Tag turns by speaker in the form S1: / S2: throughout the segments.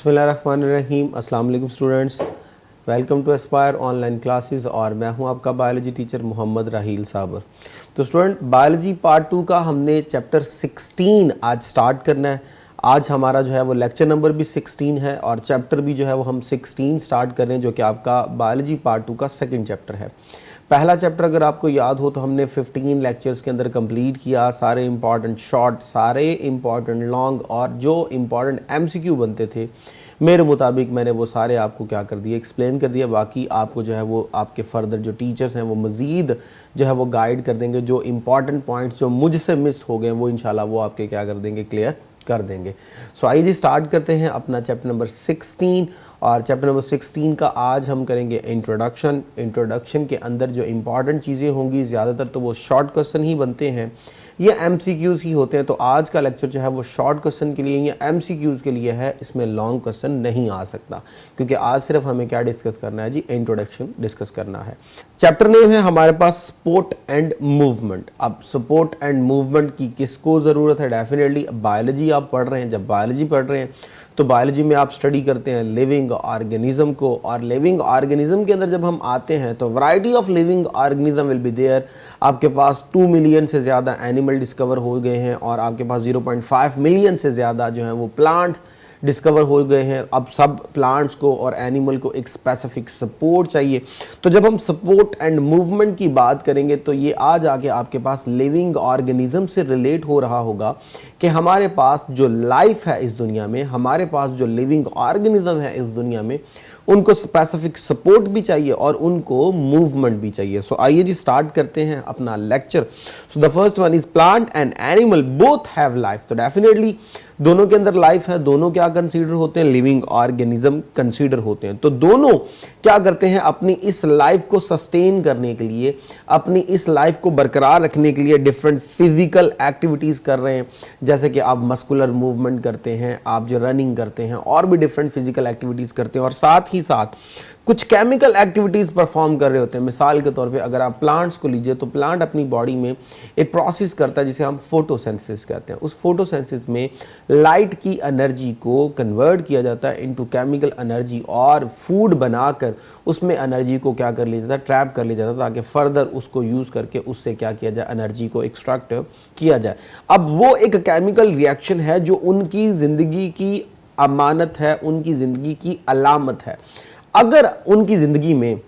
S1: बिस्मिल्लाहिर्रहमानिर्रहीम। अस्सलाम वालेकुम students, welcome to Aspire online classes और मैं हूं आपका बायोलॉजी टीचर मोहम्मद राहील साबर। तो स्टूडेंट, बायोलॉजी पार्ट 2 का हमने चैप्टर 16 आज स्टार्ट करना है। आज हमारा जो है वो लेक्चर नंबर भी 16 है और चैप्टर भी जो है वो हम 16 स्टार्ट कर रहे हैं, जो कि आपका बायोलॉजी पार्ट 2 का सेकंड चैप्टर है। पहला चैप्टर अगर आपको याद हो तो हमने 15 लेक्चर्स के अंदर कंप्लीट किया। सारे इंपॉर्टेंट शॉर्ट, सारे इंपॉर्टेंट लॉन्ग और जो इंपॉर्टेंट एमसीक्यू बनते थे मेरे मुताबिक मैंने वो सारे आपको क्या कर दिए, एक्सप्लेन कर दिया। बाकी आपको जो है वो आपके फर्दर जो टीचर्स हैं वो मज़ीद जो है वो गाइड कर देंगे। जो इंपॉर्टेंट पॉइंट्स जो मुझसे मिस हो गए वो इंशाल्लाह वो आपके क्या कर देंगे, क्लियर कर देंगे। सो आइए जी स्टार्ट करते हैं अपना चैप्टर नंबर 16। और चैप्टर नंबर 16 का आज हम करेंगे इंट्रोडक्शन। इंट्रोडक्शन के अंदर जो इंपॉर्टेंट चीज़ें होंगी ज़्यादातर तो वो शॉर्ट क्वेश्चन ही बनते हैं, ये एमसीक्यूज़ ही होते हैं। तो आज का लेक्चर जो है वो शॉर्ट क्वेश्चन के लिए या एमसीक्यूज़ के लिए है, इसमें लॉन्ग क्वेश्चन नहीं आ सकता, क्योंकि आज सिर्फ हमें क्या डिस्कस करना है जी, इंट्रोडक्शन डिस्कस करना है। चैप्टर नेम है हमारे पास सपोर्ट एंड मूवमेंट। अब सपोर्ट एंड मूवमेंट की किसको ज़रूरत है? डेफिनेटली बायोलॉजी आप पढ़ रहे हैं। जब बायोलॉजी पढ़ रहे हैं तो बायोलॉजी में आप स्टडी करते हैं लिविंग ऑर्गेनिज्म को, और लिविंग ऑर्गेनिज्म के अंदर जब हम आते हैं तो variety of living organism will be there. आपके पास 2 मिलियन से ज़्यादा एनिमल डिस्कवर हो गए हैं और आपके पास 0.5 मिलियन से ज़्यादा जो हैं वो प्लांट डिस्कवर हो गए हैं। अब सब प्लांट्स को और एनिमल को एक स्पेसिफिक सपोर्ट चाहिए। तो जब हम सपोर्ट एंड मूवमेंट की बात करेंगे तो ये आज आके आपके पास लिविंग ऑर्गेनिज्म से रिलेट हो रहा होगा कि हमारे पास जो लाइफ है इस दुनिया में, हमारे पास जो लिविंग ऑर्गेनिज्म है इस दुनिया में, उनको स्पेसिफिक सपोर्ट भी चाहिए और उनको मूवमेंट भी चाहिए। सो आइए जी स्टार्ट करते हैं अपना lecture. So the first one is plant and animal both have life. तो डेफिनेटली दोनों के अंदर लाइफ है, दोनों क्या कंसीडर होते हैं, लिविंग ऑर्गेनिज्म कंसीडर होते हैं। तो दोनों क्या करते हैं, अपनी इस लाइफ को सस्टेन करने के लिए, अपनी इस लाइफ को बरकरार रखने के लिए डिफरेंट फिजिकल एक्टिविटीज़ कर रहे हैं। जैसे कि आप मस्कुलर मूवमेंट करते हैं, आप जो रनिंग करते हैं और भी डिफरेंट फिजिकल एक्टिविटीज़ करते हैं, और साथ ही साथ कुछ केमिकल एक्टिविटीज़ परफॉर्म कर रहे होते हैं। मिसाल के तौर पे अगर आप प्लांट्स को लीजिए तो प्लांट अपनी बॉडी में एक प्रोसेस करता है जिसे हम फोटोसिंथेसिस कहते हैं। उस फोटोसिंथेसिस में लाइट की एनर्जी को कन्वर्ट किया जाता है इनटू केमिकल एनर्जी और फूड बनाकर उसमें एनर्जी को क्या कर लिया जाता है, ट्रैप कर लिया जाता है, ताकि फर्दर उसको यूज़ करके उससे क्या किया जाए, एनर्जी को एक्सट्रैक्ट किया जाए। अब वो एक केमिकल रिएक्शन है जो उनकी ज़िंदगी की अमानत है, उनकी ज़िंदगी की अलामत है। अगर उनकी ज़िंदगी में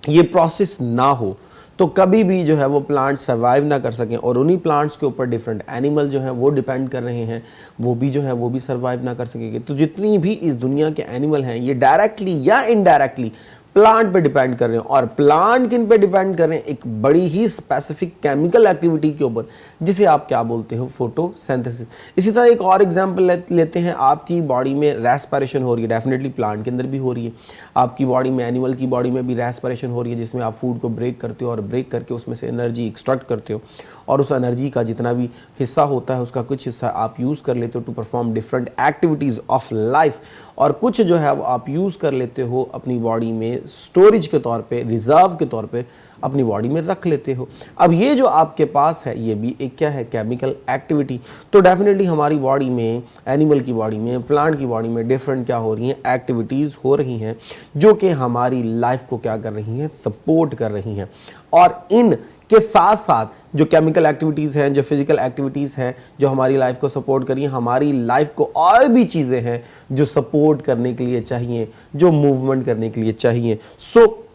S1: ये प्रोसेस ना हो तो कभी भी जो है वो प्लांट सर्वाइव ना कर सकें, और उन्हीं प्लांट्स के ऊपर डिफरेंट एनिमल जो हैं वो डिपेंड कर रहे हैं, वो भी जो है वो भी सर्वाइव ना कर सकेंगे। तो जितनी भी इस दुनिया के एनिमल हैं ये डायरेक्टली या इनडायरेक्टली प्लांट पे डिपेंड कर रहे हैं। और प्लांट किन पे डिपेंड कर रहे हैं? एक बड़ी ही स्पेसिफिक केमिकल एक्टिविटी के ऊपर, जिसे आप क्या बोलते हो, फोटोसिंथेसिस। इसी तरह एक और एग्जांपल लेते हैं, आपकी बॉडी में रेस्पिरेशन हो रही है, डेफिनेटली प्लांट के अंदर भी हो रही है। आपकी बॉडी में, एनिमल की बॉडी में भी रेस्पिरेशन हो रही है, जिसमें आप फूड को ब्रेक करते हो और ब्रेक करके उसमें से एनर्जी एक्सट्रैक्ट करते हो, और उस एनर्जी का जितना भी हिस्सा होता है उसका कुछ हिस्सा आप यूज़ कर लेते हो to perform different activities of life, और कुछ जो है वो आप यूज़ कर लेते हो अपनी बॉडी में स्टोरेज के तौर पे, रिजर्व के तौर पे अपनी बॉडी में रख लेते हो। अब ये जो आपके पास है ये भी एक क्या है, केमिकल एक्टिविटी। तो डेफिनेटली हमारी बॉडी में, एनिमल की बॉडी में, प्लांट की बॉडी में डिफरेंट क्या हो रही हैं, एक्टिविटीज़ हो रही हैं जो कि हमारी लाइफ को क्या कर रही हैं, सपोर्ट कर रही हैं। और इन के साथ साथ जो केमिकल एक्टिविटीज़ हैं, जो फिजिकल एक्टिविटीज़ हैं जो हमारी लाइफ को सपोर्ट करिए, हमारी लाइफ को और भी चीज़ें हैं जो सपोर्ट करने के लिए चाहिए, जो मूवमेंट करने के लिए चाहिए। So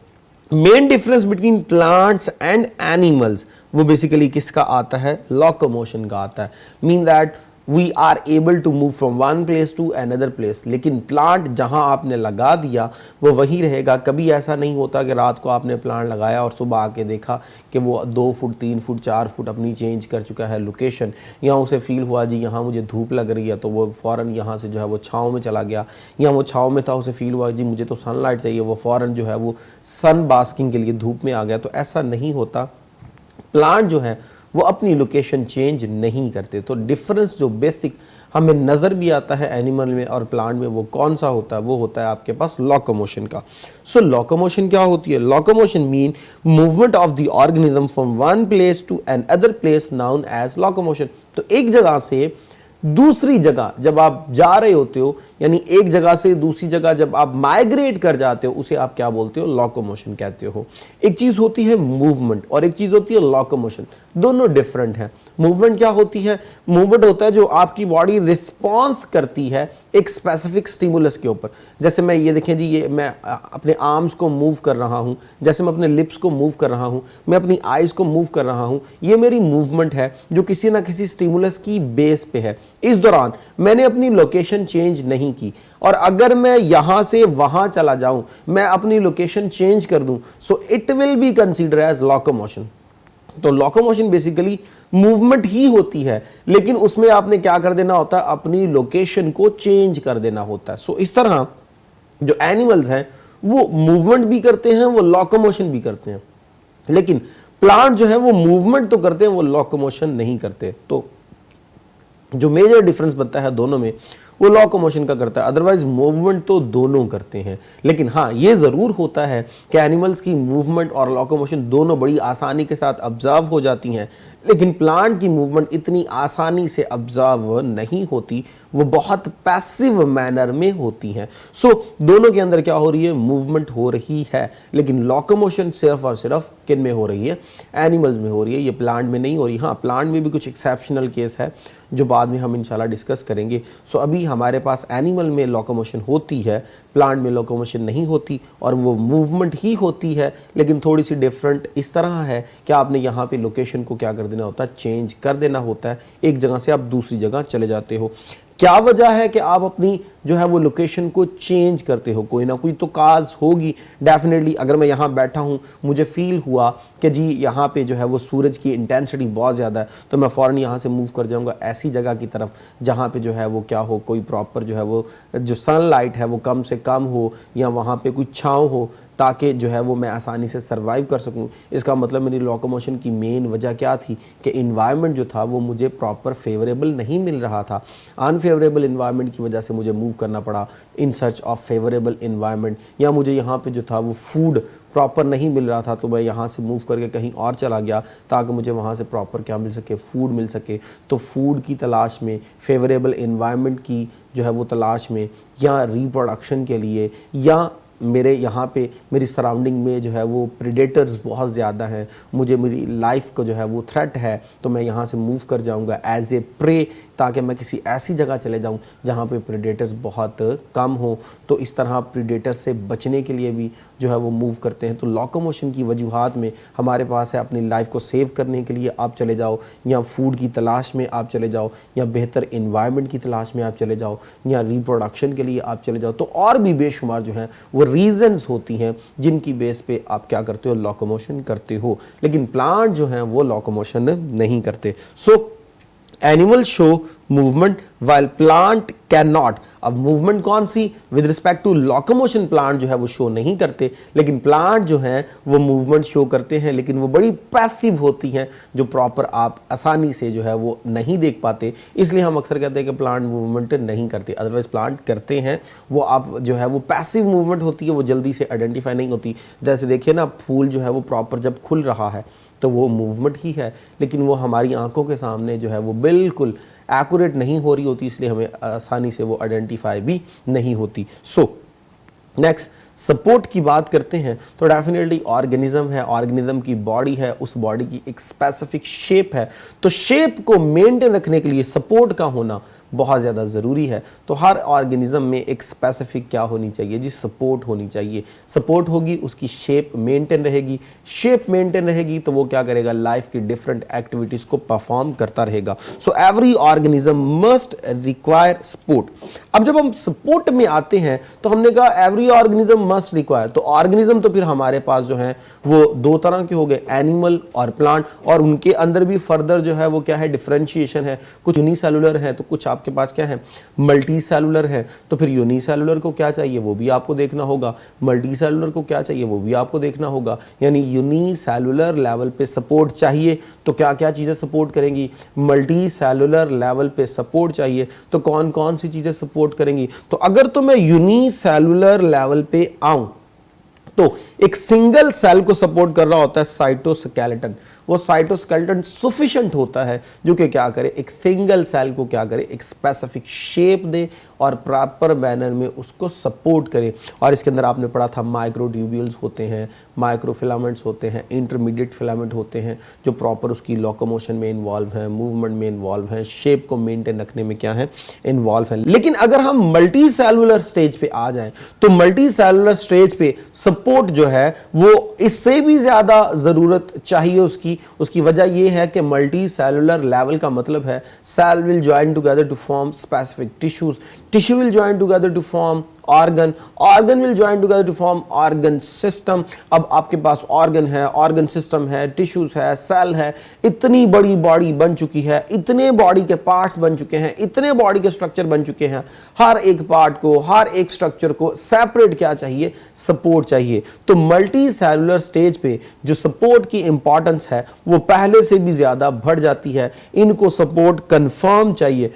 S1: main difference between plants and animals वो बेसिकली किसका आता है, लोकोमोशन का आता है। Mean that we are able to move from one place to another place. लेकिन प्लांट जहां आपने लगा दिया वो वही रहेगा। कभी ऐसा नहीं होता कि रात को आपने प्लांट लगाया और सुबह आके देखा कि वो 2 फुट 3 फुट 4 फुट अपनी चेंज कर चुका है लोकेशन, या उसे फील हुआ जी यहाँ मुझे धूप लग रही है तो वो फ़ौरन यहाँ से जो है वो छाँव में चला गया, या वो छाँव में था उसे फील हुआ जी मुझे तो सनलाइट चाहिए, वो फ़ौरन जो है वो सन बास्किंग के लिए धूप में आ गया। तो ऐसा नहीं होता। प्लांट जो है वो अपनी लोकेशन चेंज नहीं करते। तो डिफरेंस जो बेसिक हमें नज़र भी आता है एनिमल में और प्लांट में, वो कौन सा होता है, वो होता है आपके पास लोकोमोशन का। सो लोकोमोशन क्या होती है? Locomotion mean movement of the organism from one place to another place known as locomotion. तो एक जगह से दूसरी जगह जब आप जा रहे होते हो, यानी एक जगह से दूसरी जगह जब आप माइग्रेट कर जाते हो, उसे आप क्या बोलते हो? लोकोमोशन कहते हो। एक चीज होती है मूवमेंट और एक चीज होती है लोकोमोशन, दोनों डिफरेंट है। मूवमेंट क्या होती है? मूवमेंट होता है जो आपकी बॉडी रिस्पॉन्स करती है एक स्पेसिफिक स्टिमुलस के ऊपर। जैसे मैं ये देखें जी, ये मैं अपने आर्म्स को मूव कर रहा हूं, जैसे मैं अपने लिप्स को मूव कर रहा हूं, मैं अपनी आईज को मूव कर रहा हूं, ये मेरी मूवमेंट है जो किसी ना किसी स्टिमुलस की बेस पे है। इस दौरान मैंने अपनी लोकेशन चेंज नहीं की, और अगर मैं यहां से वहां चला जाऊं, मैं अपनी लोकेशन चेंज कर दूं, so it will be consider as locomotion. तो लोकोमोशन बेसिकली मूवमेंट ही होती है, लेकिन उसमें आपने क्या कर देना होता है? अपनी लोकेशन को चेंज कर देना होता है। सो इस तरह जो एनिमल्स हैं वो मूवमेंट भी करते हैं, वो लोकोमोशन भी करते हैं, लेकिन प्लांट जो है वो मूवमेंट तो करते हैं, वो लोकोमोशन नहीं करते। तो जो मेजर डिफरेंस बनता है दोनों में, वो लोकोमोशन का करता है, अदरवाइज मूवमेंट तो दोनों करते हैं। लेकिन हाँ, ये जरूर होता है कि एनिमल्स की मूवमेंट और लोकोमोशन दोनों बड़ी आसानी के साथ ऑब्जर्व हो जाती हैं, लेकिन प्लांट की मूवमेंट इतनी आसानी से ऑब्जर्व नहीं होती, वो बहुत पैसिव मैनर में होती हैं। सो दोनों के अंदर क्या हो रही है? मूवमेंट हो रही है, लेकिन लोकोमोशन सिर्फ और सिर्फ किन में हो रही है? एनिमल्स में हो रही है, ये प्लांट में नहीं हो रही। हाँ, प्लांट में भी कुछ एक्सेप्शनल केस है जो बाद में हम इंशाल्लाह डिस्कस करेंगे। सो अभी हमारे पास एनिमल में लोकोमोशन होती है, प्लांट में लोकोमोशन नहीं होती, और वो मूवमेंट ही होती है, लेकिन थोड़ी सी डिफरेंट इस तरह है कि आपने यहाँ पे लोकेशन को क्या कर देना होता है? चेंज कर देना होता है, एक जगह से आप दूसरी जगह चले जाते हो। क्या वजह है कि आप अपनी जो है वो लोकेशन को चेंज करते हो? कोई ना कोई तो काज होगी डेफिनेटली। अगर मैं यहाँ बैठा हूँ, मुझे फील हुआ कि जी यहाँ पे जो है वो सूरज की इंटेंसिटी बहुत ज़्यादा है, तो मैं फ़ौरन यहाँ से मूव कर जाऊँगा ऐसी जगह की तरफ जहाँ पे जो है वो क्या हो, कोई प्रॉपर जो है वो जो सनलाइट है वो कम से कम हो, या वहाँ पे कोई छाँव हो, ताकि जो है वो मैं आसानी से सर्वाइव कर सकूं। इसका मतलब मेरी लोकोमोशन की मेन वजह क्या थी कि इन्वायरमेंट जो था वो मुझे प्रॉपर फेवरेबल नहीं मिल रहा था। अनफेवरेबल इन्वायरमेंट की वजह से मुझे मूव करना पड़ा in search of favourable environment, या मुझे यहाँ पे जो था वो फूड प्रॉपर नहीं मिल रहा था, तो मैं यहाँ से मूव करके कहीं और चला गया ताकि मुझे वहाँ से प्रॉपर क्या मिल सके? फूड मिल सके। तो फूड की तलाश में, फेवरेबल इन्वायरमेंट की जो है वो तलाश में, या रिप्रोडक्शन के लिए, या मेरे यहाँ पे मेरी सराउंडिंग में जो है वो प्रेडेटर्स बहुत ज़्यादा हैं, मुझे मेरी लाइफ को जो है वो थ्रेट है, तो मैं यहाँ से मूव कर जाऊँगा एज ए प्रे, ताकि मैं किसी ऐसी जगह चले जाऊँ जहाँ पे प्रेडेटर्स बहुत कम हो। तो इस तरह प्रेडेटर्स से बचने के लिए भी जो है वो मूव करते हैं। तो लोकोमोशन की वजूहात में हमारे पास है अपनी लाइफ को सेव करने के लिए आप चले जाओ, या फूड की तलाश में आप चले जाओ, या बेहतर इन्वायरमेंट की तलाश में आप चले जाओ, या रिप्रोडक्शन के लिए आप चले जाओ। तो और भी बेशुमार जो हैं वो रीजंस होती हैं जिनकी बेस पे आप क्या करते हो? लोकोमोशन करते हो। लेकिन प्लांट जो हैं वो लोकोमोशन नहीं करते। So animal show movement while plant can not. अब मूवमेंट कौन सी? With respect to locomotion plant जो है वो शो नहीं करते, लेकिन प्लांट जो हैं वो मूवमेंट शो करते हैं, लेकिन वो बड़ी पैसिव होती हैं, जो प्रॉपर आप आसानी से जो है वो नहीं देख पाते। इसलिए हम अक्सर कहते हैं कि प्लांट मूवमेंट नहीं करते। अदरवाइज प्लांट करते हैं, वो आप जो है वो पैसिव मूवमेंट होती है, वो जल्दी से आइडेंटिफाई नहीं होती। जैसे देखिए ना, फूल जो है वो प्रॉपर जब खुल रहा है तो वो मूवमेंट ही है, लेकिन वो हमारी आंखों के सामने जो है वो बिल्कुल एक्यूरेट नहीं हो रही होती, इसलिए हमें आसानी से वो आइडेंटिफाई भी नहीं होती। सो नेक्स्ट सपोर्ट की बात करते हैं तो डेफिनेटली ऑर्गेनिज्म है, ऑर्गेनिज्म की बॉडी है, उस बॉडी की एक स्पेसिफिक शेप है, तो शेप को मेंटेन रखने के लिए सपोर्ट का होना बहुत ज़्यादा ज़रूरी है। तो हर ऑर्गेनिज्म में एक स्पेसिफिक क्या होनी चाहिए जी? सपोर्ट होनी चाहिए। सपोर्ट होगी, उसकी शेप मेंटेन रहेगी, शेप मेंटेन रहेगी तो वो क्या करेगा? लाइफ की डिफरेंट एक्टिविटीज़ को परफॉर्म करता रहेगा। So every organism must require support. अब जब हम सपोर्ट में आते हैं तो हमने कहा एवरी ऑर्गेनिज्म मस्ट रिक्वायर, तो ऑर्गेनिज्म तो फिर हमारे पास जो है वो दो तरह के हो गए, एनिमल और प्लांट, और उनके अंदर भी फर्दर जो है वो क्या है? डिफरेंशिएशन है। कुछ यूनिसेलुलर है तो कुछ आपके पास क्या है? मल्टी सेलुलर है। तो फिर यूनिसेलुलर को क्या चाहिए वो भी आपको देखना होगा, मल्टी सेलुलर को क्या चाहिए वो भी आपको देखना होगा। यानी यूनिसेलुलर लेवल पे सपोर्ट चाहिए तो क्या क्या चीज़ें सपोर्ट करेंगी? मल्टी सेलुलर लेवल पे सपोर्ट चाहिए तो कौन कौन सी चीज़ें सपोर्ट करेंगी? तो अगर तो मैं यूनिसेलुलर लेवल पे आऊं तो एक सिंगल सेल को सपोर्ट कर रहा होता है साइटोस्केलेटन, वो साइटोस्केलेटन सफिशिएंट होता है जो कि क्या करे, एक सिंगल सेल को क्या करे, एक स्पेसिफिक शेप दे और प्रॉपर मैनर में उसको सपोर्ट करे। और इसके अंदर आपने पढ़ा था माइक्रोट्यूब्यूल्स होते हैं, माइक्रोफिलामेंट्स होते हैं, इंटरमीडिएट फिलामेंट होते हैं जो प्रॉपर उसकी लोकोमोशन में इन्वॉल्व है, मूवमेंट में इन्वॉल्व है, शेप को मेंटेन रखने में क्या है, इन्वॉल्व है। लेकिन अगर हम मल्टी सेलुलर स्टेज पे आ जाएं तो मल्टी सेलुलर स्टेज पे सपोर्ट जो है वो इससे भी ज्यादा जरूरत चाहिए उसकी वजह यह है कि मल्टी सेलुलर लेवल का मतलब है cell will join together to form specific tissues, tissue will join together to form organ, organ will join together to form organ system. अब आपके पास ऑर्गन है, ऑर्गन सिस्टम है, टिश्यूज है, सेल है, इतनी बड़ी बॉडी बन चुकी है, इतने बॉडी के पार्ट्स बन चुके हैं, इतने बॉडी के स्ट्रक्चर बन चुके हैं, हर एक पार्ट को, हर एक स्ट्रक्चर को सेपरेट क्या चाहिए, सपोर्ट चाहिए। तो मल्टी सेलुलर स्टेज पे जो सपोर्ट की इंपॉर्टेंस है वो पहले से भी ज्यादा बढ़ जाती है, इनको सपोर्ट कंफर्म चाहिए।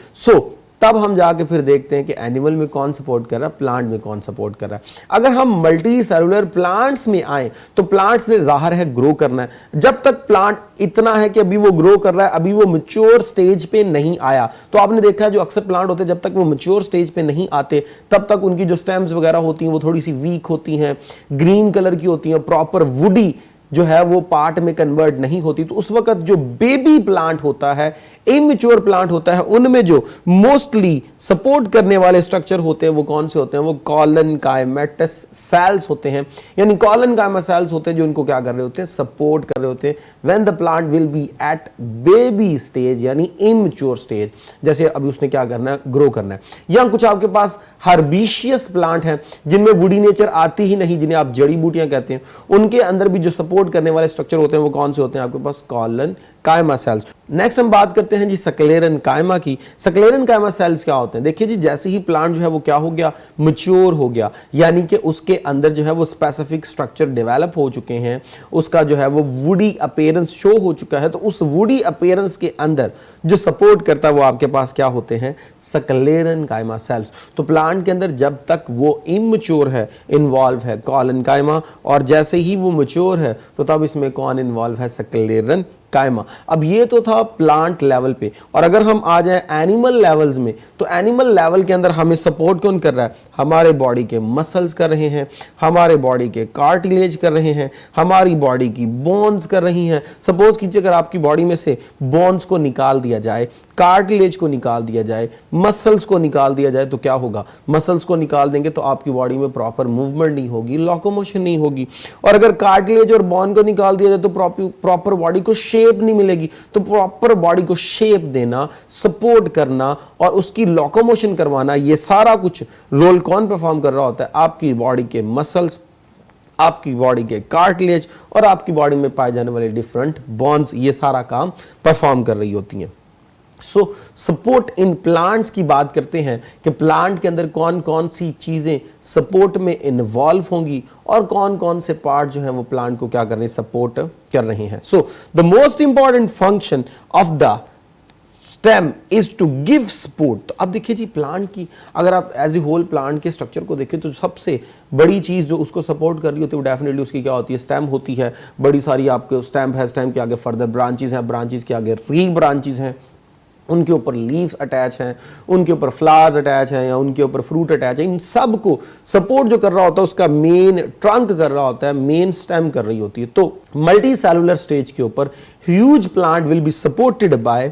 S1: तब हम जाके फिर देखते हैं कि एनिमल में कौन सपोर्ट कर रहा है, प्लांट में कौन सपोर्ट कर रहा है। अगर हम मल्टी सेलुलर प्लांट्स में आए तो प्लांट्स ने जाहिर है ग्रो करना है। जब तक प्लांट इतना है कि अभी वो ग्रो कर रहा है, अभी वो मैच्योर स्टेज पे नहीं आया, तो आपने देखा है जो अक्सर प्लांट होते हैं जब तक वो मैच्योर स्टेज पे नहीं आते तब तक उनकी जो स्टेम्स वगैरह होती हैं वो थोड़ी सी वीक होती हैं, ग्रीन कलर की होती हैं, प्रॉपर वुडी जो है वो पार्ट में कन्वर्ट नहीं होती। तो उस वक्त जो बेबी प्लांट होता है, इमेच्योर प्लांट होता है, उनमें जो मोस्टली सपोर्ट करने वाले स्ट्रक्चर होते हैं वो कौन से होते हैं, वो कॉलनकाइमेटस सेल्स होते हैं, यानी कॉलनकाइमा सेल्स होते हैं जो उनको क्या कर रहे होते हैं, सपोर्ट कर रहे होते हैं when the plant will be at baby stage यानी इमेच्योर स्टेज। जैसे अभी उसने क्या करना है, ग्रो करना है। या कुछ आपके पास हर्बिशियस प्लांट हैं जिनमें वुडी नेचर आती ही नहीं, जिन्हें आप जड़ी बूटियां कहते हैं, उनके अंदर भी जो सपोर्ट करने वाले स्ट्रक्चर होते हैं वो कौन से होते हैं, आपके पास कॉलन कायमा सेल्स। नेक्स्ट हम बात करते हैं जी सक्लेरन कायमा की। सक्लेरन कायमा सेल्स क्या होते हैं, देखिए जी जैसे ही प्लांट जो है वो क्या हो गया, मैच्योर हो गया, यानी कि उसके अंदर जो है वो स्पेसिफिक स्ट्रक्चर डेवलप हो चुके हैं, उसका जो है वो वुडी अपीयरेंस शो हो चुका है, तो उस वुडी अपीयरेंस के अंदर जो सपोर्ट करता है वो आपके पास क्या होते हैं, सक्लेरन कायमा सेल्स। तो प्लांट के अंदर जब तक वो इमैच्योर है, इन्वॉल्व है कॉलन कायमा, और जैसे ही वो मैच्योर है तो तब इसमें कौन इन्वॉल्व है, सक्लेरन कायमा। अब ये तो था प्लांट लेवल पे, और अगर हम आ जाए एनिमल लेवल्स में तो एनिमल लेवल के अंदर हमें सपोर्ट कौन कर रहा है, हमारे बॉडी के मसल्स कर रहे हैं, हमारे बॉडी के कार्टिलेज कर रहे हैं, हमारी बॉडी की बोन्स कर रही हैं। सपोज कीजिए अगर आपकी बॉडी में से बोन्स को निकाल दिया जाए, कार्टिलेज को निकाल दिया जाए, मसल्स को निकाल दिया जाए तो क्या होगा, मसल्स को निकाल देंगे तो आपकी बॉडी में प्रॉपर मूवमेंट नहीं होगी, लोकोमोशन नहीं होगी। और अगर कार्टिलेज और बोन को निकाल दिया जाए तो प्रॉपर बॉडी को शेप नहीं मिलेगी। तो प्रॉपर बॉडी को शेप देना, सपोर्ट करना और उसकी लोकोमोशन करवाना, ये सारा कुछ रोल कौन परफॉर्म कर रहा होता है, आपकी बॉडी के मसल्स, आपकी बॉडी के कार्टिलेज और आपकी बॉडी में पाए जाने वाले डिफरेंट बोन्स, ये सारा काम परफॉर्म कर रही होती हैं। सपोर्ट इन प्लांट्स की बात करते हैं कि प्लांट के अंदर कौन कौन सी चीजें सपोर्ट में इन्वॉल्व होंगी और कौन कौन से पार्ट जो हैं वो प्लांट को क्या कर रहे हैं, सपोर्ट कर रहे हैं। So the most important function of the stem is to give support. तो अब देखिए जी प्लांट की अगर आप एज ए होल प्लांट के स्ट्रक्चर को देखें तो सबसे बड़ी चीज जो उसको सपोर्ट कर रही होती है वो डेफिनेटली उसकी क्या होती है, स्टेम होती है। बड़ी सारी आपके स्टेम है, स्टेम के आगे फर्दर ब्रांचेस हैं, ब्रांचेस के आगे री ब्रांचेस हैं, उनके ऊपर लीव्स अटैच हैं, उनके ऊपर फ्लावर्स अटैच हैं या उनके ऊपर फ्रूट अटैच है। इन सब को सपोर्ट जो कर रहा होता है उसका मेन ट्रंक कर रहा होता है, मेन स्टेम कर रही होती है। तो मल्टी सेलुलर स्टेज के ऊपर huge plant will be supported by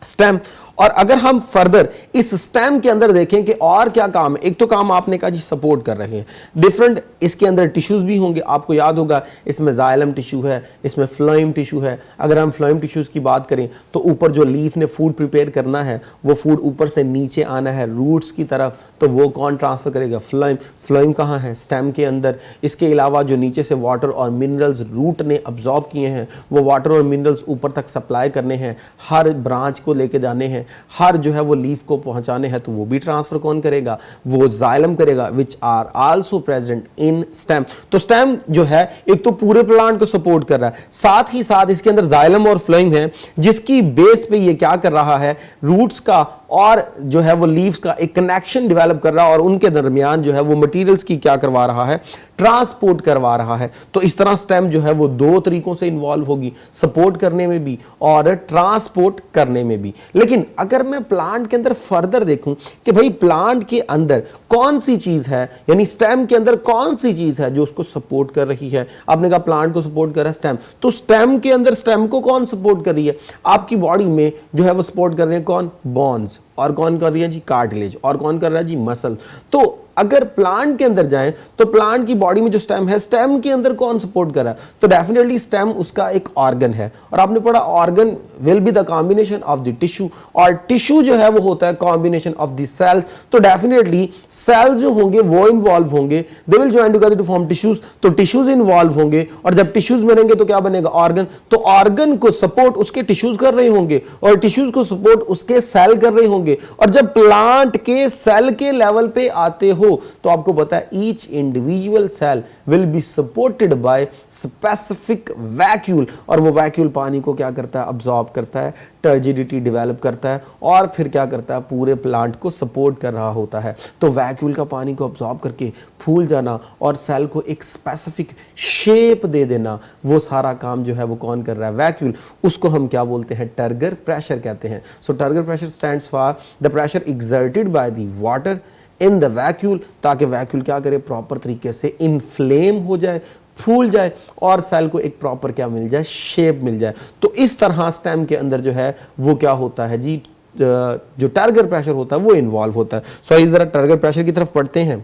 S1: stem. और अगर हम फर्दर इस स्टेम के अंदर देखें कि और क्या काम है, एक तो काम आपने कहा जी सपोर्ट कर रहे हैं, डिफरेंट इसके अंदर टिश्यूज भी होंगे। आपको याद होगा इसमें जाइलम टिश्यू है, इसमें फ्लोएम टिश्यू है। अगर हम फ्लोएम टिश्यूज की बात करें तो ऊपर जो लीफ ने फूड प्रिपेयर करना है वो फूड ऊपर से नीचे आना है रूट्स की तरफ, तो वो कौन ट्रांसफर करेगा, फ्लोएम। फ्लोएम कहाँ है, स्टेम के अंदर। इसके अलावा जो नीचे से वाटर और मिनरल्स रूट ने अब्जॉर्ब किए हैं वो वाटर और मिनरल्स ऊपर तक सप्लाई करने हैं, हर ब्रांच को लेके जाने हैं, हर जो है वो लीफ को पहुंचाने हैं, तो वो भी ट्रांसफर कौन करेगा, वो जाइलम करेगा, which are also present in stem. तो स्टेम जो है एक तो पूरे प्लांट को सपोर्ट कर रहा है, साथ ही साथ इसके अंदर जाइलम और फ्लोएम है जिसकी बेस पे ये क्या कर रहा है, रूट्स का और जो है वो लीव्स का एक कनेक्शन डेवलप कर रहा है और उनके दरमियान जो है वो मटेरियल्स की क्या करवा रहा है, ट्रांसपोर्ट करवा रहा है। तो इस तरह स्टेम जो है वो दो तरीकों से इन्वॉल्व होगी, सपोर्ट करने में भी और ट्रांसपोर्ट करने में भी। लेकिन अगर मैं प्लांट के अंदर फर्दर देखूं कि भाई प्लांट के अंदर कौन सी चीज है, यानी स्टेम के अंदर कौन सी चीज है जो उसको सपोर्ट कर रही है। आपने कहा प्लांट को सपोर्ट कर रहा है स्टेम, तो स्टेम के अंदर स्टेम को कौन सपोर्ट कर रही है? आपकी बॉडी में जो है वो सपोर्ट कर रहे हैं कौन? बोन्स। और कौन कर रही है जी? कार्टिलेज। और कौन कर रहा है जी? मसल। तो अगर प्लांट के अंदर जाएं तो प्लांट की बॉडी में जो स्टेम है, स्टेम के अंदर कौन सपोर्ट कर रहा है? तो डेफिनेटली स्टेम उसका एक ऑर्गन है। और आपने पढ़ा organ will be the combination of the tissue, और टिश्यू जो है वो होता है कॉम्बिनेशन ऑफ द सेल्स। तो डेफिनेटली सेल्स जो होंगे वो इन्वॉल्व होंगे, they will join together to form tissues. तो टिश्यूज इन्वॉल्व होंगे, और जब टिश्यूज बनेंगे तो क्या बनेगा? ऑर्गन। तो ऑर्गन को सपोर्ट उसके टिश्यूज कर रहे होंगे और टिश्यूज को सपोर्ट उसके सेल कर रहे होंगे। और जब प्लांट के सेल के लेवल पे आते हो तो आपको पता है each individual cell will be supported by specific vacuole, और वो वैक्यूल पानी को क्या करता है? अब्सॉर्ब करता है, टर्जिडिटी डेवलप करता है और फिर क्या करता है? पूरे प्लांट को सपोर्ट कर रहा होता है। तो वैक्यूल का पानी को अब्सॉर्ब करके फूल जाना और सेल को एक स्पेसिफिक शेप दे देना, वो सारा काम जो है वो कौन कर रहा है? वैक्यूल। उसको हम क्या बोलते हैं? टर्गर प्रेशर कहते हैं। So turgor pressure stands for the pressure exerted by the water in the vacuole, ताकि वैक्यूल क्या करे? प्रॉपर तरीके से इन्फ्लेम हो जाए, फूल जाए और सेल को एक प्रॉपर क्या मिल जाए? शेप मिल जाए। तो इस तरह स्टेम के अंदर जो है वो क्या होता है जी? जो टर्गर प्रेशर होता है वो इन्वॉल्व होता है। सो इस तरह टर्गर प्रेशर की तरफ पढ़ते हैं।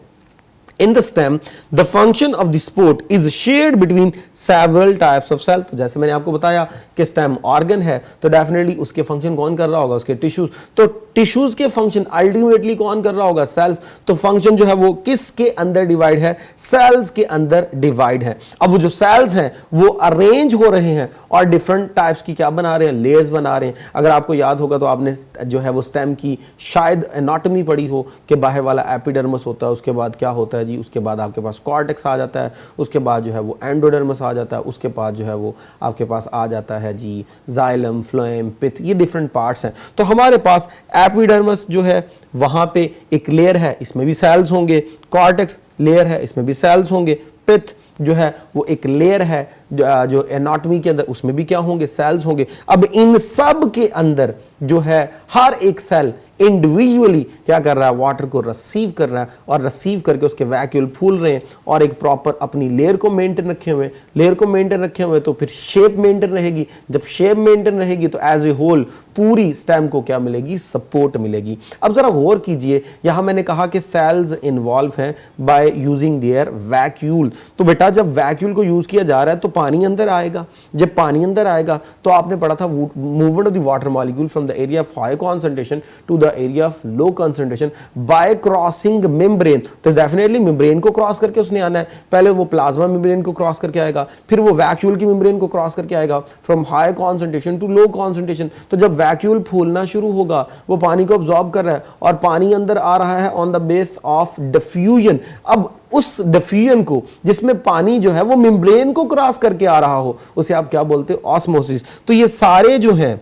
S1: In the stem, the function of the sport is shared between several types of cell। तो जैसे मैंने आपको बताया कि स्टेम ऑर्गन है, तो डेफिनेटली उसके फंक्शन कौन कर रहा होगा? उसके टिश्यूज। तो टिश्यूज के फंक्शन अल्टीमेटली कौन कर रहा होगा? सेल्स। तो फंक्शन जो है वो किसके अंदर डिवाइड है? सेल्स के अंदर डिवाइड है। अब वो जो सेल्स हैं वो अरेंज हो रहे हैं और डिफरेंट टाइप्स की क्या बना रहे हैं? लेयर्स बना रहे हैं। अगर आपको याद होगा तो आपने जो है वो स्टेम की शायद एनाटॉमी पढ़ी हो कि बाहर वाला एपिडर्मस होता है, उसके बाद क्या होता है जी? उसके बाद आपके पास कॉर्टेक्स आ जाता है, उसके बाद जो है वो एंडोडर्मस आ जाता है, उसके बाद जो है वो आपके पास आ जाता है जी जाइलम, फ्लोएम, पिथ। ये डिफरेंट पार्ट्स हैं। तो हमारे पास एपिडर्मस जो है वहां पे एक लेयर है, इसमें भी सेल्स होंगे। कॉर्टेक्स लेयर है, इसमें भी सेल्स होंगे। पिथ जो है वो एक लेयर है जो एनाटॉमी के अंदर, उसमें भी क्या होंगे? सेल्स होंगे। अब इन सब के अंदर जो है हर एक सेल इंडिविजुअली क्या कर रहा है? वाटर को रिसीव कर रहा है और रिसीव करके उसके वैक्यूल फूल रहे हैं और एक प्रॉपर अपनी लेयर को मेंटेन रखे हुए। लेयर को मेंटेन रखे हुए तो फिर शेप मेंटेन रहेगी। जब शेप मेंटेन रहेगी तो एज ए होल पूरी स्टेम को क्या मिलेगी? सपोर्ट मिलेगी। अब जरा गौर कीजिए, यहां मैंने कहा कि सेल्स इन्वॉल्व हैं बाय यूजिंग देयर वैक्यूल। तो बेटा जब वैक्यूल को यूज किया जा रहा है तो पानी अंदर आएगा। जब पानी अंदर आएगा तो आपने पढ़ा था movement of the water molecule from the area of high concentration to the area of low concentration by crossing membrane. तो डेफिनेटली मेम्ब्रेन को क्रॉस करके उसने आना है। पहले वो प्लाज्मा मेम्ब्रेन को क्रॉस करके आएगा, फिर वो वैक्यूल की मेम्ब्रेन को क्रॉस करके आएगा from high concentration to low concentration. तो जब वैक्यूल फूलना शुरू होगा वो पानी को अब्सॉर्ब कर रहा है और पानी अंदर आ रहा है on the base of diffusion. अब उस डिफ्यूजन को, जिसमें पानी जो है वो मेम्ब्रेन को क्रॉस करके आ रहा हो, उसे आप क्या बोलते हो? ऑस्मोसिस। तो ये सारे जो हैं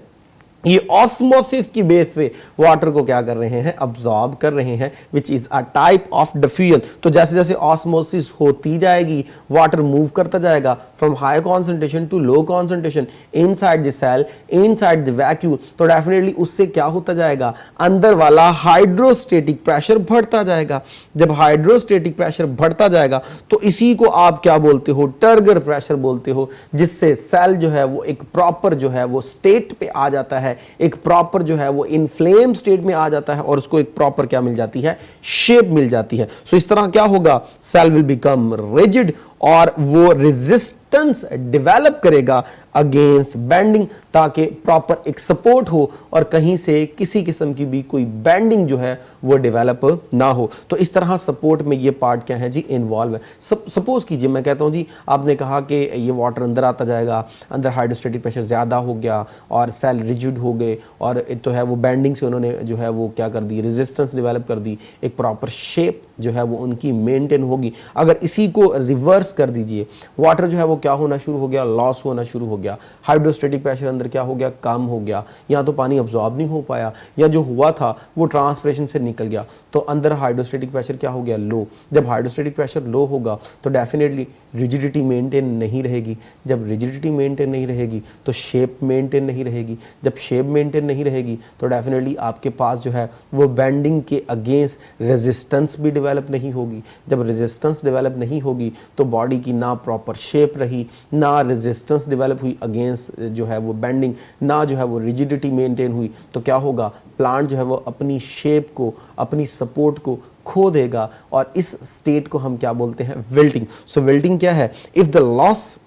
S1: ये ऑस्मोसिस की बेस पे वाटर को क्या कर रहे हैं? अब्सॉर्ब कर रहे हैं, which is a type of diffusion. तो जैसे जैसे ऑस्मोसिस होती जाएगी वाटर मूव करता जाएगा from high concentration to low concentration inside the cell, inside the vacuole. तो डेफिनेटली उससे क्या होता जाएगा? अंदर वाला हाइड्रोस्टेटिक प्रेशर बढ़ता जाएगा। जब हाइड्रोस्टेटिक प्रेशर बढ़ता जाएगा तो इसी को आप क्या बोलते हो? टर्गर प्रेशर बोलते हो, जिससे सेल जो है वो एक प्रॉपर जो है वो स्टेट पे आ जाता है, एक प्रॉपर जो है वो इन्फ्लेम स्टेट में आ जाता है और उसको एक प्रॉपर क्या मिल जाती है? शेप मिल जाती है। सो इस तरह क्या होगा? सेल विल बिकम रिजिड और वो रेजिस्टेंस डेवलप करेगा अगेंस्ट बेंडिंग, ताकि प्रॉपर एक सपोर्ट हो और कहीं से किसी किस्म की भी कोई बेंडिंग जो है वो डेवलप ना हो। तो इस तरह सपोर्ट में ये पार्ट क्या है जी? इन्वॉल्व है। सपोज कीजिए मैं कहता हूँ जी, आपने कहा कि ये वाटर अंदर आता जाएगा, अंदर हाइड्रोस्टेटिक प्रेशर ज़्यादा हो गया और सेल रिजिड हो गए और तो है वो बेंडिंग से उन्होंने जो है वो क्या कर दी? रेजिस्टेंस डेवलप कर दी, एक प्रॉपर शेप जो है वो उनकी मेंटेन होगी। अगर इसी को रिवर्स कर दीजिए, वाटर जो है वो क्या होना शुरू हो गया, लॉस होना शुरू हो गया, हाइड्रोस्टेटिक प्रेशर अंदर क्या हो गया, कम हो गया, या तो पानी अब्जॉर्ब नहीं हो पाया, या जो हुआ था वो ट्रांसपिरेशन से निकल गया, तो अंदर हाइड्रोस्टेटिक प्रेशर क्या हो गया, लो। जब हाइड्रोस्टेटिक प्रेशर लो होगा तो डेफिनेटली रिजिडिटी मेंटेन नहीं रहेगी। जब रिजिडिटी मेंटेन नहीं रहेगी तो शेप मेंटेन नहीं रहेगी। जब शेप मेंटेन नहीं रहेगी तो डेफिनेटली आपके पास जो है वो बेंडिंग के अगेंस्ट रेजिस्टेंस भी डेवलप नहीं होगी। जब रेजिस्टेंस डेवलप नहीं होगी तो बॉडी की ना प्रॉपर शेप रही, ना रेजिस्टेंस डेवलप हुई अगेंस्ट जो है वो बेंडिंग, ना जो है वो रिजिडिटी मेंटेन हुई, तो क्या होगा, प्लांट जो है वो अपनी शेप को, अपनी सपोर्ट को खो देगा, और इस स्टेट को हम क्या बोलते हैं, विल्टिंग। सो विल्टिंग क्या है, इफ द लॉस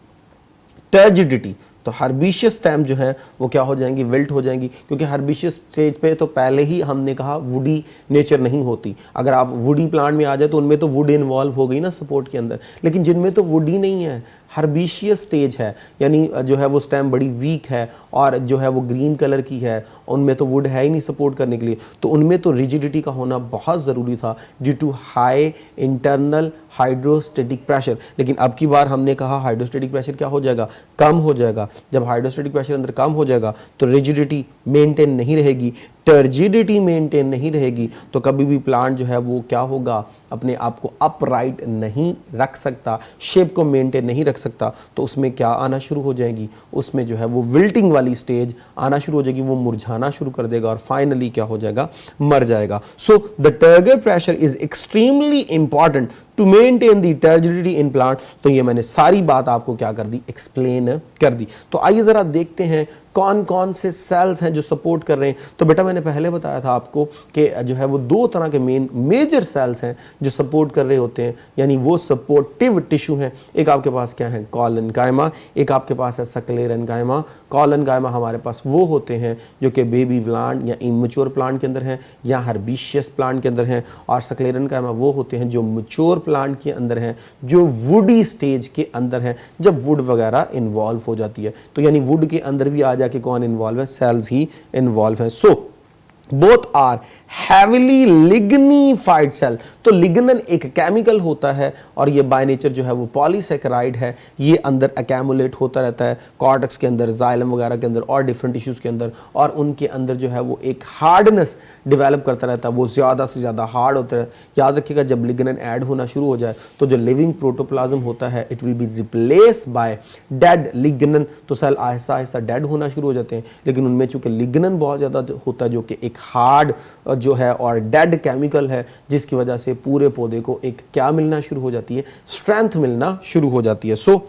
S1: टर्जिडिटी, तो हर्बिशियस स्टेम जो है वो क्या हो जाएंगी, विल्ट हो जाएंगी, क्योंकि हर्बिशियस स्टेज पे तो पहले ही हमने कहा वुडी नेचर नहीं होती। अगर आप वुडी प्लांट में आ जाए तो उनमें तो वुड इन्वॉल्व हो गई ना सपोर्ट के अंदर, लेकिन जिनमें तो वुड ही नहीं है, हर्बिशियस स्टेज है, यानी जो है वो स्टेम बड़ी वीक है और जो है वो ग्रीन कलर की है, उनमें तो वुड है ही नहीं सपोर्ट करने के लिए, तो उनमें तो रिजिडिटी का होना बहुत ज़रूरी था due to high internal hydrostatic pressure. लेकिन अब की बार हमने कहा हाइड्रोस्टेटिक प्रेशर क्या हो जाएगा, कम हो जाएगा। जब हाइड्रोस्टेटिक प्रेशर अंदर कम हो जाएगा तो रिजिडिटी मेंटेन नहीं रहेगी, टर्जिडिटी मेंटेन नहीं रहेगी, तो कभी भी प्लांट जो है वो क्या होगा, अपने आप को अपराइट नहीं रख सकता, शेप को मेंटेन नहीं रख सकता, तो उसमें क्या आना शुरू हो जाएगी, उसमें जो है वो विल्टिंग वाली स्टेज आना शुरू हो जाएगी, वो मुरझाना शुरू कर देगा और फाइनली क्या हो जाएगा, मर जाएगा। So the turgor pressure is extremely important to maintain the turgidity in plant. तो ये मैंने सारी बात आपको क्या कर दी, एक्सप्लेन कर दी। तो आइए जरा देखते हैं कौन कौन से सेल्स हैं जो सपोर्ट कर रहे हैं। तो बेटा मैंने पहले बताया था आपको कि जो है वो दो तरह के मेजर सेल्स हैं जो सपोर्ट कर रहे होते हैं, यानी वो सपोर्टिव टिश्यू हैं। एक आपके पास क्या है, कॉलनकाइमा, एक आपके पास है सक्लेरेनकाइमा। कॉलनकाइमा हमारे पास वो होते हैं जो कि बेबी प्लांट या इमेच्योर प्लांट के अंदर हैं या हर्बिशियस प्लांट के अंदर हैं, और सक्लेरेनकाइमा वो होते हैं जो मैच्योर प्लांट के अंदर हैं, जो वुडी स्टेज के अंदर हैं, जब वुड वगैरह इन्वॉल्व हो जाती है। तो यानी वुड के अंदर भी आ जाके कौन इन्वॉल्व है, सेल्स ही इन्वॉल्व है। So both are heavily lignified cell. तो लिग्नन एक केमिकल होता है और ये बाय नेचर जो है वो पॉलीसेकेराइड है, ये अंदर अकैमुलेट होता रहता है कॉर्टेक्स के अंदर, जाइलम वगैरह के अंदर और डिफरेंट टिश्यूज के अंदर, और उनके अंदर जो है वो एक हार्डनेस डेवलप करता रहता है, वो ज़्यादा से ज़्यादा हार्ड होता है। याद रखिएगा जब लिग्नन ऐड होना शुरू हो जाए तो जो लिविंग प्रोटोप्लाज्म होता है it will be replace by dead lignin, तो सेल आहिस्ता आहिस्ता डेड होना शुरू हो जाते हैं। लेकिन उनमें चूंकि लिग्नन बहुत ज़्यादा होता है जो कि एक हार्ड जो है और डेड केमिकल है, जिसकी वजह से पूरे पौधे को एक क्या मिलना शुरू हो जाती है, स्ट्रेंथ मिलना शुरू हो जाती है। सो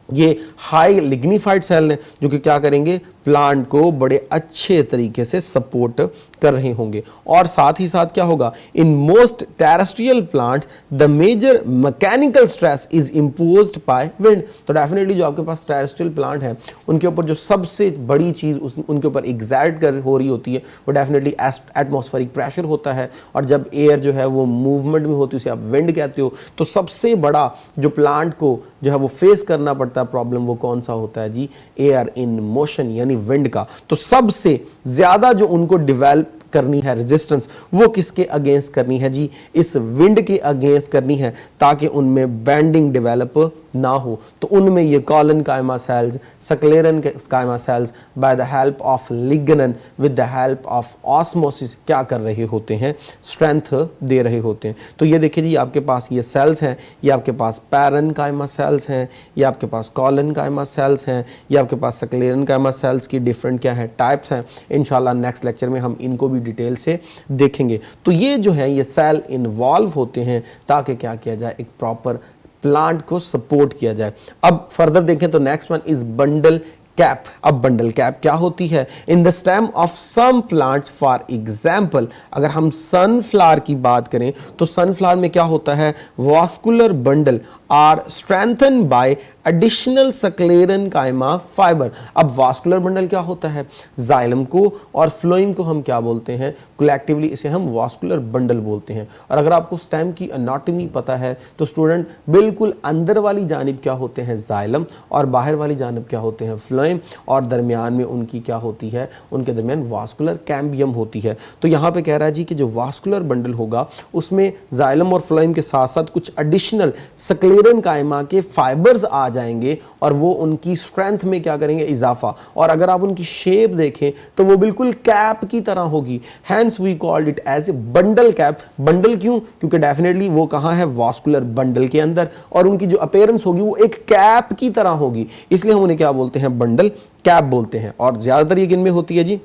S1: ये हाई लिग्निफाइड सेल हैं जो कि क्या करेंगे, प्लांट को बड़े अच्छे तरीके से सपोर्ट कर रहे होंगे। और साथ ही साथ क्या होगा, in most terrestrial plant the major mechanical stress is imposed by wind. तो डेफिनेटली जो आपके पास टेरेस्ट्रियल प्लांट है उनके ऊपर जो सबसे बड़ी चीज उनके ऊपर एग्जर्ट कर हो रही होती है वो डेफिनेटली एटमॉस्फेरिक प्रेशर होता है। और जब एयर जो है वो मूवमेंट में होती है उसे आप विंड कहते हो। तो सबसे बड़ा जो प्लांट को जो है वो फेस करना पड़ता है प्रॉब्लम, वो कौन सा होता है जी, एयर इन मोशन यानी विंड का। तो सबसे ज्यादा जो उनको डिवेल्प करनी है रेजिस्टेंस, वो किसके अगेंस्ट करनी है जी, इस विंड के अगेंस्ट करनी है, ताकि उनमें बेंडिंग डेवलप ना हो। तो उनमें ये collenchyma cells, sclerenchyma cells by the help of lignin with the help of osmosis क्या कर रहे होते हैं, स्ट्रेंथ दे रहे होते हैं। तो ये देखिए जी आपके पास ये सेल्स हैं, ये आपके पास पैरेनकाइमा सेल्स हैं, ये आपके पास कॉलनकाइमा सेल्स हैं, ये आपके पास सक्लेरेनकाइमा सेल्स की डिफरेंट क्या है टाइप्स हैं। इंशाल्लाह नेक्स्ट लेक्चर में हम इनको भी डिटेल से देखेंगे। तो ये जो है ये सेल इन्वॉल्व होते हैं ताकि क्या किया जाए, एक प्रॉपर प्लांट को सपोर्ट किया जाए। अब फर्दर देखें तो next one is bundle cap. अब बंडल कैप क्या होती है, in the stem of some plants, for example अगर हम सनफ्लावर की बात करें तो सनफ्लावर में क्या होता है, vascular bundle are strengthened by additional sclerenchyma fibre. अब वास्कुलर बंडल क्या होता है? जाइलम को और फ्लोएम को हम क्या बोलते हैं? कलेक्टिवली इसे हम वास्कुलर बंडल बोलते हैं। और अगर आपको स्टेम की एनाटॉमी पता है तो स्टूडेंट बिल्कुल अंदर वाली जानिब क्या होते हैं? जाइलम, और बाहर वाली जानिब क्या होते हैं? फ्लोएम, और दरमियान में उनकी क्या होती है? उनके दरमियान वास्कुलर कैम्बियम होती है। तो यहाँ पे कह रहा है जी कि जो वास्कुलर बंडल होगा उसमें जाइलम और फ्लोएम के साथ साथ कुछ एडिशनल स्क्लेरेनकाइमा के फाइबर्स आ जाएंगे और वो उनकी स्ट्रेंथ में क्या करेंगे? इजाफा। और अगर आप उनकी शेप देखें तो वो बिल्कुल कैप की तरह होगी। Hence we called it as a bundle cap. Bundle क्यों? क्योंकि डेफिनेटली वो कहाँ है? वास्कुलर बंडल के अंदर, और उनकी जो अपीयरेंस होगी वो एक कैप की तरह होगी, इसलिए हम उन्हें क्या बोलते हैं? बंडल कैप बोलते हैं। और ज्यादातर ये किन में होती है जी?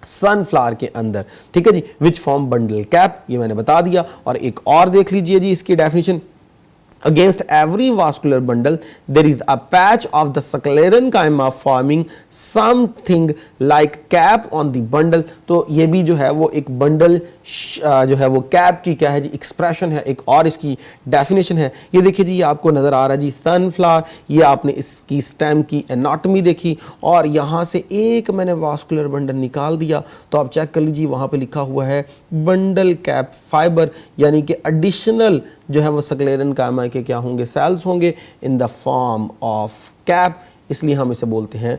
S1: सनफ्लावर के अंदर, ठीक है जी, विच फॉर्म बंडल कैप, ये मैंने बता दिया। और एक और देख लीजिए जी इसकी definition, against every vascular bundle there is a patch of the sclerenchyma forming something like cap on the bundle। तो ये भी जो है वो एक बंडल जो है वो कैप की क्या है जी? एक्सप्रेशन है। एक और इसकी डेफिनेशन है, ये देखिए जी, ये आपको नजर आ रहा है जी सनफ्लावर, ये आपने इसकी स्टेम की एनाटॉमी देखी और यहाँ से एक मैंने वास्कुलर बंडल निकाल दिया, तो आप चेक कर लीजिए वहाँ पे लिखा हुआ है बंडल कैप फाइबर, यानी कि एडिशनल जो है वो स्क्लेरेनकाइमा के क्या होंगे? सेल्स होंगे in the form of cap, इसलिए हम इसे बोलते हैं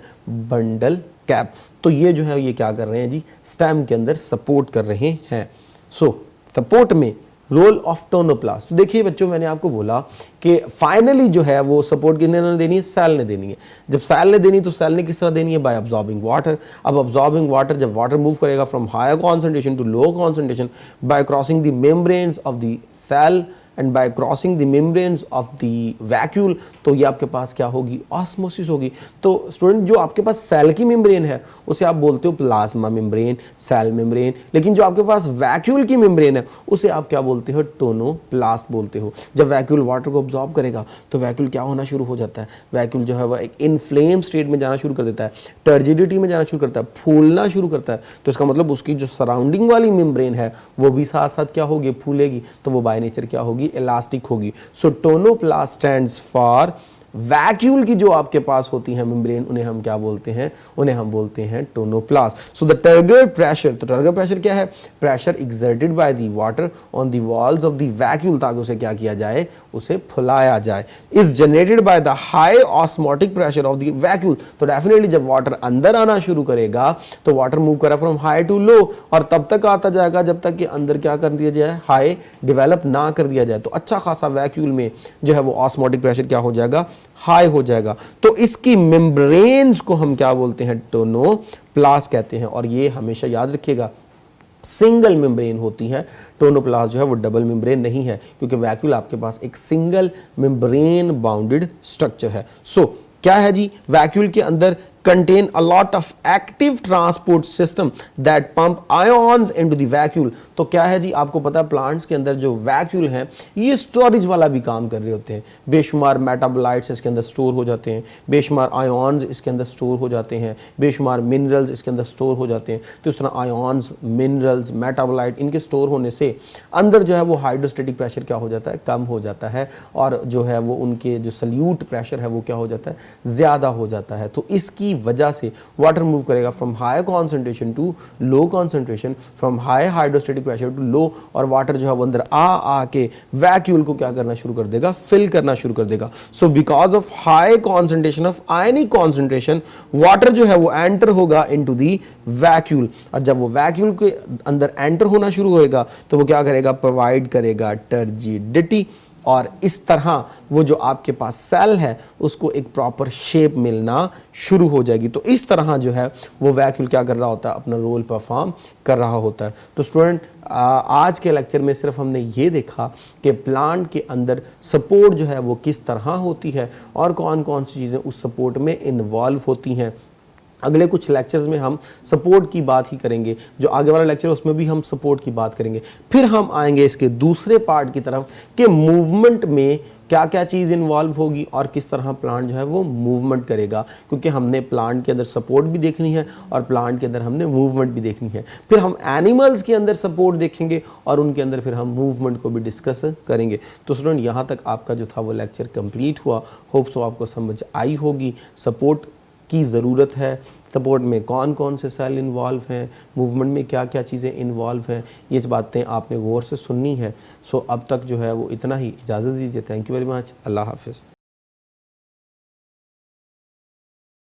S1: बंडल कैप। तो ये जो है ये क्या कर रहे हैं जी? स्टेम के अंदर सपोर्ट कर रहे हैं। सो सपोर्ट में रोल ऑफ टोनोप्लास्ट। तो देखिए बच्चों, मैंने आपको बोला कि फाइनली जो है वो सपोर्ट किसने देनी है? सेल ने देनी है। जब सेल ने देनी तो सेल ने किस तरह देनी है? By absorbing water. अब अब्जॉर्बिंग वाटर, जब वाटर मूव करेगा from higher concentration to low concentration by crossing the membranes of the cell and by crossing the membranes of the vacuole, तो ये आपके पास क्या होगी? ऑस्मोसिस होगी। तो स्टूडेंट, जो आपके पास सेल की मेम्ब्रेन है उसे आप बोलते हो प्लाज्मा मेम्ब्रेन, सेल मेम्ब्रेन, लेकिन जो आपके पास वैक्यूल की मेम्ब्रेन है उसे आप क्या बोलते हो? टोनोप्लास्ट बोलते हो। जब वैक्यूल वाटर को ऑब्जॉर्ब करेगा तो वैक्यूल क्या होना शुरू हो जाता है? वैक्यूल जो है वह एक इनफ्लेम स्टेट में जाना शुरू कर देता है, टर्जिडिटी में जाना शुरू करता है, फूलना शुरू करता है। तो इसका मतलब उसकी जो सराउंडिंग वाली मेम्ब्रेन है वो भी साथ साथ क्या होगी? फूलेगी। तो वो बाय नेचर क्या होगी? इलास्टिक होगी। सो टोनोप्लास्ट स्टैंड्स फॉर वैक्यूल की जो आपके पास होती है मेम्ब्रेन, उन्हें हम क्या बोलते हैं? उन्हें हम बोलते हैं tonoplast. So the turgor pressure, तो टर्गर प्रेशर क्या है? Pressure exerted by the water on the walls of the vacuole, ताकि उसे क्या किया जाए? उसे फुलाया जाए। Is generated by the high osmotic pressure of the vacuole. तो डेफिनेटली जब वाटर अंदर आना शुरू करेगा तो वाटर मूव करा फ्रॉम हाई टू लो, और तब तक आता जाएगा जब तक कि अंदर क्या कर दिया जाए? हाई डेवलप ना कर दिया जाए। तो अच्छा खासा वैक्यूल में जो है वो ऑस्मोटिक प्रेशर क्या हो जाएगा? हाई हो जाएगा। तो इसकी मेम्ब्रेन्स को हम क्या बोलते हैं? टोनोप्लास्ट कहते हैं। और ये हमेशा याद रखिएगा, सिंगल मेम्ब्रेन होती है। टोनोप्लास्ट जो है वो डबल मेम्ब्रेन नहीं है, क्योंकि वैक्यूल आपके पास एक सिंगल मेम्ब्रेन बाउंडेड स्ट्रक्चर है। सो क्या है जी? वैक्यूल के अंदर contain a lot of active transport system that pump ions into the vacuole। तो क्या है जी? आपको पता है प्लांट्स के अंदर जो वैक्यूल हैं ये स्टोरेज वाला भी काम कर रहे होते हैं। बेशुमार मेटाबोलाइट्स इसके अंदर स्टोर हो जाते हैं, बेशुमार आयोन्स इसके अंदर स्टोर हो जाते हैं, बेशुमार मिनरल्स इसके अंदर स्टोर हो जाते हैं। तो इस तरह आयोन्स, मिनरल्स, मेटाबोलाइट, इनके स्टोर होने से अंदर जो है वो हाइड्रोस्टेटिक प्रेशर क्या हो जाता है? कम हो जाता है, और जो है वो उनके जो सल्यूट प्रेशर है वो क्या हो जाता है? ज़्यादा हो जाता है। तो इसकी वजह से वाटर मूव करेगा from high concentration to low concentration, from high hydrostatic pressure to low, और वाटर जो है वो अंदर आ के वैक्यूल को क्या करना शुरू कर देगा? फिल करना शुरू कर देगा। So because of high concentration of ionic concentration, water जो है वो एंटर होगा इनटू दी वैक्यूल, और जब वो वैक्यूल के अंदर एंटर होना शुरू होएगा तो वो क्या करेगा? प्रोवाइड करेगा टर्जिडिटी, और इस तरह वो जो आपके पास सेल है उसको एक प्रॉपर शेप मिलना शुरू हो जाएगी। तो इस तरह जो है वो वैक्यूल क्या कर रहा होता है? अपना रोल परफॉर्म कर रहा होता है। तो स्टूडेंट, आज के लेक्चर में सिर्फ हमने ये देखा कि प्लांट के अंदर सपोर्ट जो है वो किस तरह होती है और कौन कौन सी चीज़ें उस सपोर्ट में इन्वॉल्व होती हैं। अगले कुछ लेक्चर्स में हम सपोर्ट की बात ही करेंगे, जो आगे वाला लेक्चर है उसमें भी हम सपोर्ट की बात करेंगे। फिर हम आएंगे इसके दूसरे पार्ट की तरफ कि मूवमेंट में क्या क्या चीज़ इन्वॉल्व होगी और किस तरह प्लांट जो है वो मूवमेंट करेगा, क्योंकि हमने प्लांट के अंदर सपोर्ट भी देखनी है और प्लांट के अंदर हमने मूवमेंट भी देखनी है। फिर हम एनिमल्स के अंदर सपोर्ट देखेंगे और उनके अंदर फिर हम मूवमेंट को भी डिस्कस करेंगे। तो स्टूडेंट यहाँ तक आपका जो था वो लेक्चर कंप्लीट हुआ। होप सो आपको समझ आई होगी सपोर्ट की ज़रूरत है, सपोर्ट में कौन कौन से सेल इन्वॉल्व हैं, मूवमेंट में क्या क्या चीज़ें इन्वॉल्व हैं, ये बातें आपने गौर से सुननी है। सो अब तक जो है वो इतना ही, इजाज़त दीजिए। Thank you very much. अल्लाह हाफिज़।